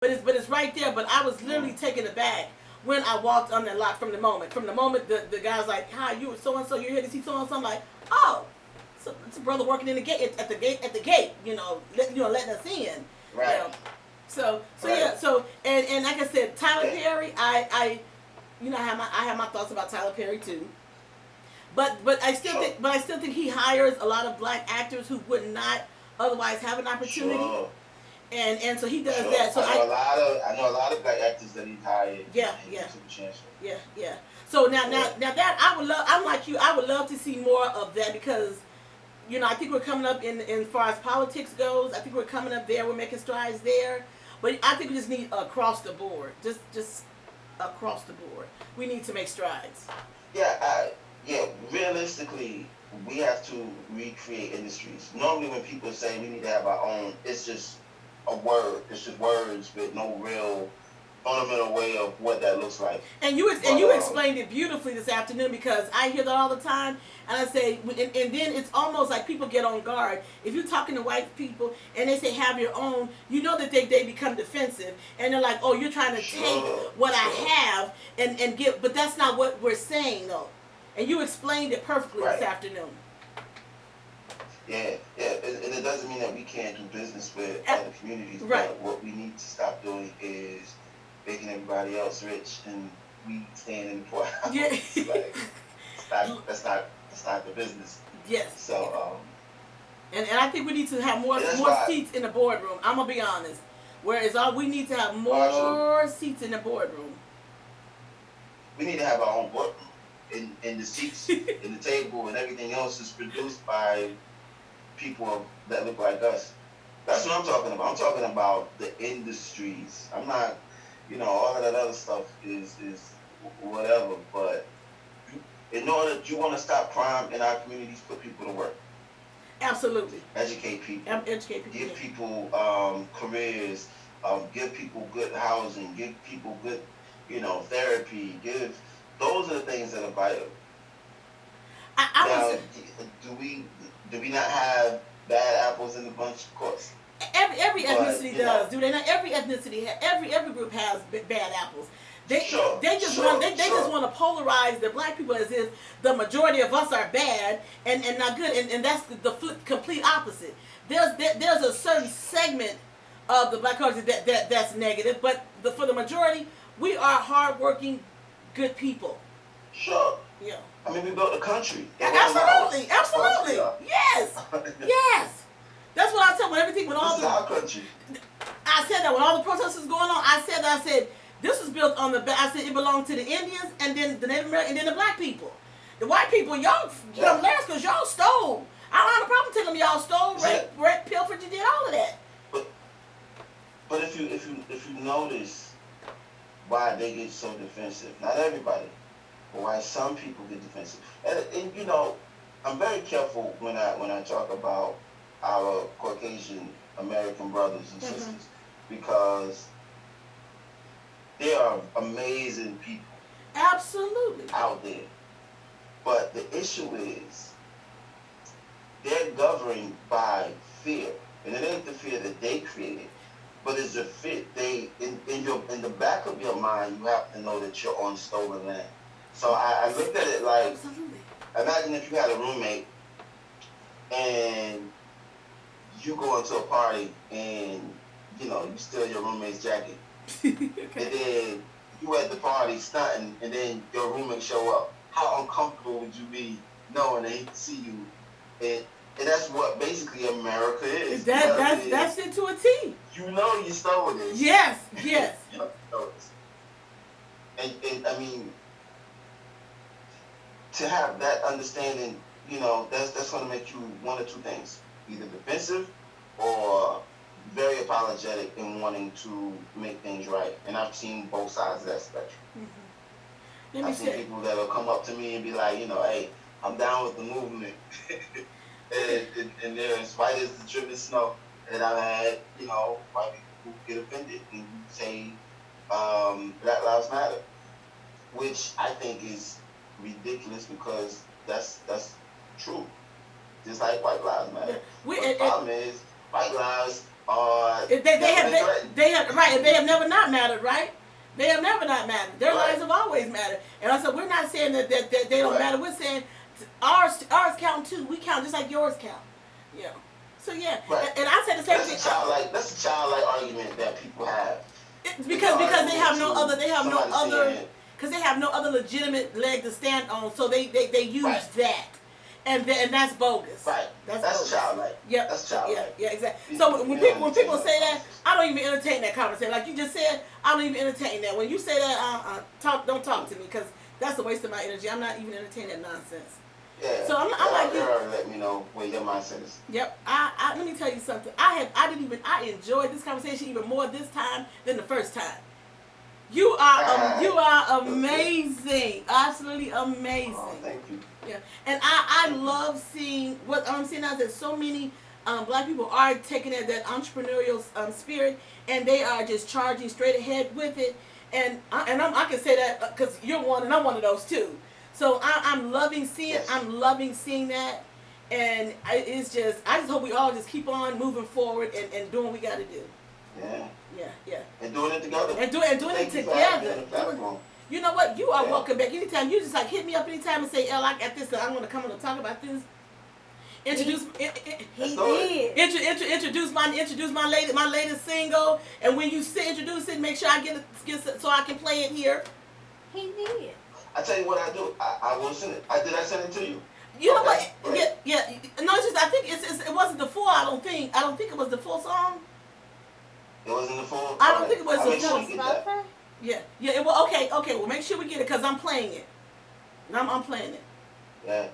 but it's right there. But I was literally taken aback when I walked on that lot from the moment the guy's like, "Hi, you so and so, you're here to see so and so." I'm like, "Oh, so it's a brother working in the gate at the gate, letting us in." Right. So right. yeah, so and like I said, Tyler Perry, I have my thoughts about Tyler Perry too. But I still think he hires a lot of black actors who would not otherwise have an opportunity. Sure. And so he does Sure. that. So I know a lot of black actors that he's hired. Yeah, And yeah. he took a chance with. Yeah. So now that I would love, I'm like you, I would love to see more of that because, I think we're coming up in as far as politics goes. I think we're coming up there. We're making strides there, but I think we just need across the board, just across the board. We need to make strides. Yeah. Realistically, we have to recreate industries. Normally, when people say we need to have our own, it's just a word. It's just words with no real fundamental way of what that looks like. And you explained it beautifully this afternoon because I hear that all the time, and I say, and then it's almost like people get on guard if you're talking to white people and they say have your own. You know that they become defensive and they're like, oh, you're trying to take what I have and give, but that's not what we're saying though. And you explained it perfectly this afternoon. Yeah, and it doesn't mean that we can't do business with other communities. Right. But what we need to stop doing is making everybody else rich and we staying in the poor house. Yeah. Like, that's not the business. Yes. So and I think we need to have more seats in the boardroom. I'm gonna be honest. Whereas we need to have more seats in the boardroom. We need to have our own boardroom. And the seats and the table and everything else is produced by people that look like us. That's what I'm talking about. I'm talking about the industries. I'm not, all of that other stuff is whatever. But in order, you want to stop crime in our communities, put people to work. Absolutely. Educate people. Give people careers. Give people good housing. Give people good, therapy. Those are the things that are vital. Now, do we not have bad apples in the bunch? Of course. Every ethnicity does, do they not? Every ethnicity, every group has bad apples. They just want to polarize the black people as if the majority of us are bad and not good, and that's the complete opposite. There's a certain segment of the black culture that's negative, but for the majority, we are hardworking, good people. Sure. Yeah. I mean, we built a country. Absolutely. Yes. Yes. That's what I said when all this is our country. I said that when all the protests was going on, I said this was built on I said it belonged to the Indians and then the Native Americans and then the black people. The white people, y'all from last because y'all stole. I don't have a problem telling them y'all stole, raped, pilfered, you did all of that. But if you notice why they get so defensive, not everybody, but why some people get defensive, and I'm very careful when I talk about our Caucasian American brothers and sisters because they are amazing people. Absolutely. Out there. But the issue is they're governed by fear. And it ain't the fear that they created, but it's the fear in the back of your mind you have to know that you're on stolen land. So I looked at it like imagine if you had a roommate and you go into a party and you steal your roommate's jacket. Okay. And then you at the party stunting and then your roommate show up. How uncomfortable would you be knowing they see you? And that's what basically America is. That's it to a T. You stole this. Yes. You stole this. And I mean, to have that understanding, that's going to make you one or two things: either defensive or very apologetic in wanting to make things right. And I've seen both sides of that spectrum. I've seen people that'll come up to me and be like, hey, I'm down with the movement. and they're as white as the driven snow. And I've had, white people get offended and say Black Lives Matter, which I think is ridiculous because that's true. Just like white lives matter. The problem is white lives They have right, and they have never not mattered, right? They have never not mattered. Their lives have always mattered. And I said, we're not saying that they don't matter. We're saying ours count too. We count just like yours count. Yeah. So yeah, and I said the same thing. That's a childlike argument that people have. Because they have no other because they have no other legitimate leg to stand on, so they use that. And that's bogus. Right. That's childlike. Yep. That's childlike. Yeah, exactly. So when people say that, I don't even entertain that conversation. Like you just said, I don't even entertain that. When you say that, don't talk to me, because that's a waste of my energy. I'm not even entertaining that nonsense. Yeah. So I'm like you. Let me know where your mindset is. Yep. I let me tell you something. I enjoyed this conversation even more this time than the first time. You are amazing. Absolutely amazing. Oh, thank you. Yeah, and I love seeing what I'm seeing now, that so many black people are taking that entrepreneurial spirit, and they are just charging straight ahead with it. And I can say that because you're one and I'm one of those too. So I'm loving seeing that, and I just hope we all just keep on moving forward and doing what we got to do. Yeah. And doing it together. And doing it together. You know what? You are welcome back anytime. You just like hit me up anytime and say, "El, I got this. I'm going to come on and talk about this." Introduce my latest single. And when you introduce it, make sure I get it so I can play it here. He did. I tell you what I do. I will send it. Did I send it to you? You know what? Yeah. No, it's just I think it wasn't the full. I don't think it was the full song. It wasn't the full. I don't think it was the full. Yeah. It was okay. Well, make sure we get it because I'm playing it. I'm playing it. Yeah.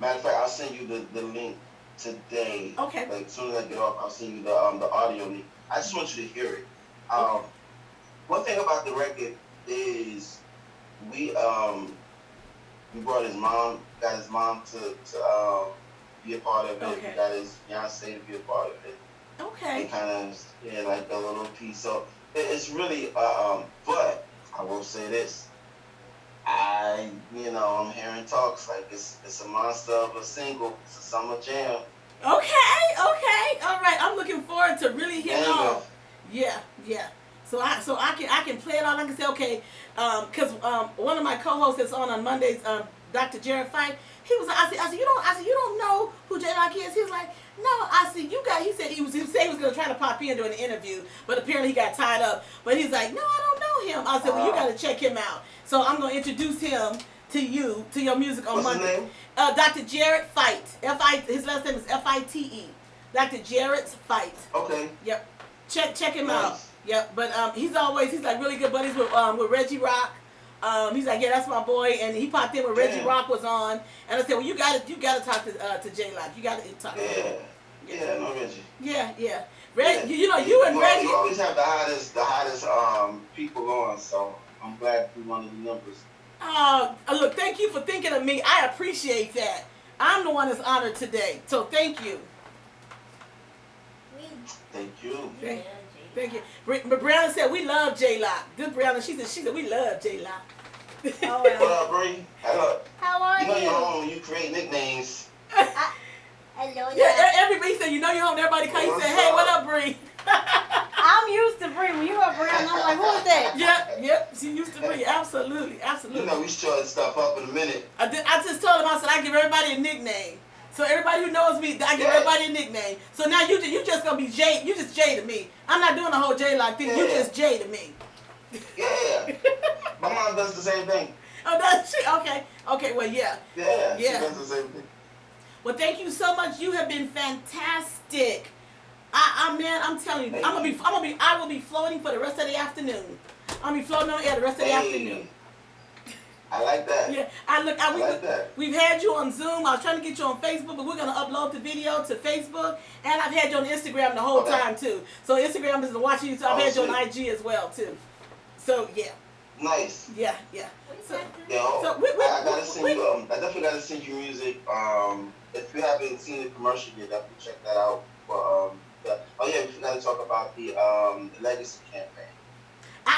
Matter of fact, I'll send you the link today. Okay. Like as soon as I get off, I'll send you the audio link. I just want you to hear it. One thing about the record is we brought got his mom to be a part of it. Okay. We got his fiance to be a part of it. Okay. It kind of like a little piece. So it's really but I will say this. I'm hearing talks like it's a monster of a single. It's a summer jam. Okay. All right. I'm looking forward to really hearing off. Yeah. So I can play it all. I can say okay, because one of my co-hosts that's on Mondays, Dr. Jared Fight, he was. I said you don't know who J Locke is. He was like, no. I said he said he was gonna try to pop in during the interview, but apparently he got tied up. But he's like, no, I don't know him. I said, well, you got to check him out. So I'm gonna introduce him to your music on What's Monday. His name? Dr. Jared Fight. His last name is Fite. Dr. Jared Fight. Okay. Yep. Check him out. Yep. But he's like really good buddies with Reggie Rock. He's like, yeah, that's my boy, and he popped in when Reggie Rock was on, and I said, well, you got to talk to J Locke. You got to talk to him. Yeah, I know Reggie. Yeah. Reggie, you and Reggie. You always have the hottest people on, so I'm glad you're one of the numbers. Look, thank you for thinking of me. I appreciate that. I'm the one that's honored today, so thank you. Thank you. Thank you. But Brianna said we love J Locke. This Brianna, she said we love J Locke. Oh, what up, Bree? Hello. How are you? You know you're home when you create nicknames. Hello. Yeah, everybody said you know you're home. Everybody come. You said, hey, what up, Bree? I'm used to Bree. When you up Bree, I'm like, who is that? Yep. She used to Bree. Absolutely. You know we shorten stuff up in a minute. I just told him, I said I give everybody a nickname. So everybody who knows me, I give everybody a nickname. So now you just gonna be Jay. You just Jay to me. I'm not doing the whole J Locke thing. You just Jay to me. Yeah. My mom does the same thing. Oh, does she? Okay. Well, yeah. Yeah. She does the same thing. Well, thank you so much. You have been fantastic. Man, I'm telling you, I will be floating for the rest of the afternoon. I'll be floating on air the rest of the afternoon. I like that. Yeah, I like that. We've had you on Zoom. I was trying to get you on Facebook, but we're going to upload the video to Facebook. And I've had you on Instagram the whole time, too. So Instagram is watching you, so I've had you on IG as well, too. So, yeah. Nice. Yeah. So, I gotta send you. I definitely gotta send you music. If you haven't seen the commercial yet, definitely check that out. We gotta talk about the Legacy campaign.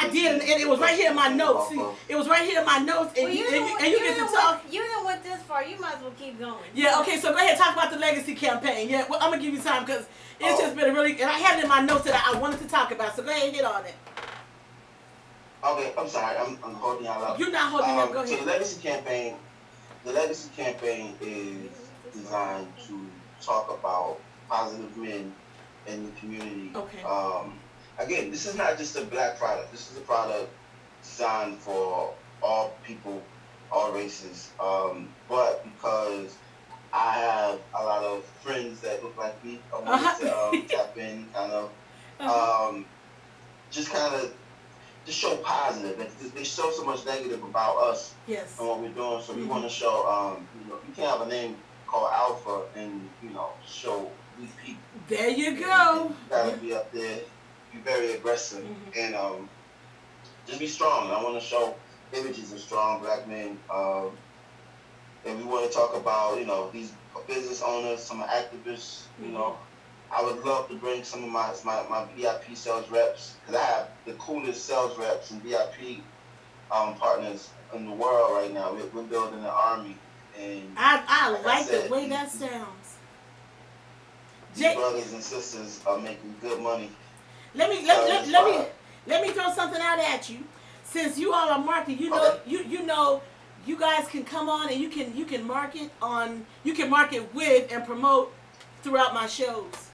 I did, and it was right here in my notes. See, it was right here in my notes, and you get to talk. You done went this far. You might as well keep going. Yeah. Okay. So go ahead, talk about the legacy campaign. Yeah. Well, I'm gonna give you time because it's just been a really, and I had it in my notes that I wanted to talk about. So go ahead and hit on it. Okay. I'm sorry. I'm holding y'all up. You're not holding up. Go ahead. So the legacy campaign is designed to talk about positive men in the community. Okay. Again, this is not just a black product. This is a product designed for all people, all races. But because I have a lot of friends that look like me, I wanted to tap in, just show positive. They show so much negative about us and what we're doing. So we want to show, you can't have a name called Alpha and show weak people. There you go. You gotta be up there. Be very aggressive and just be strong. I want to show images of strong black men, and we want to talk about these business owners, some activists. I would love to bring some of my VIP sales reps because I have the coolest sales reps and VIP partners in the world right now. We're building an army, and I like the way that sounds. Brothers and sisters are making good money. Let me throw something out at you. Since you all are marketing, you guys can come on and you can market with and promote throughout my shows.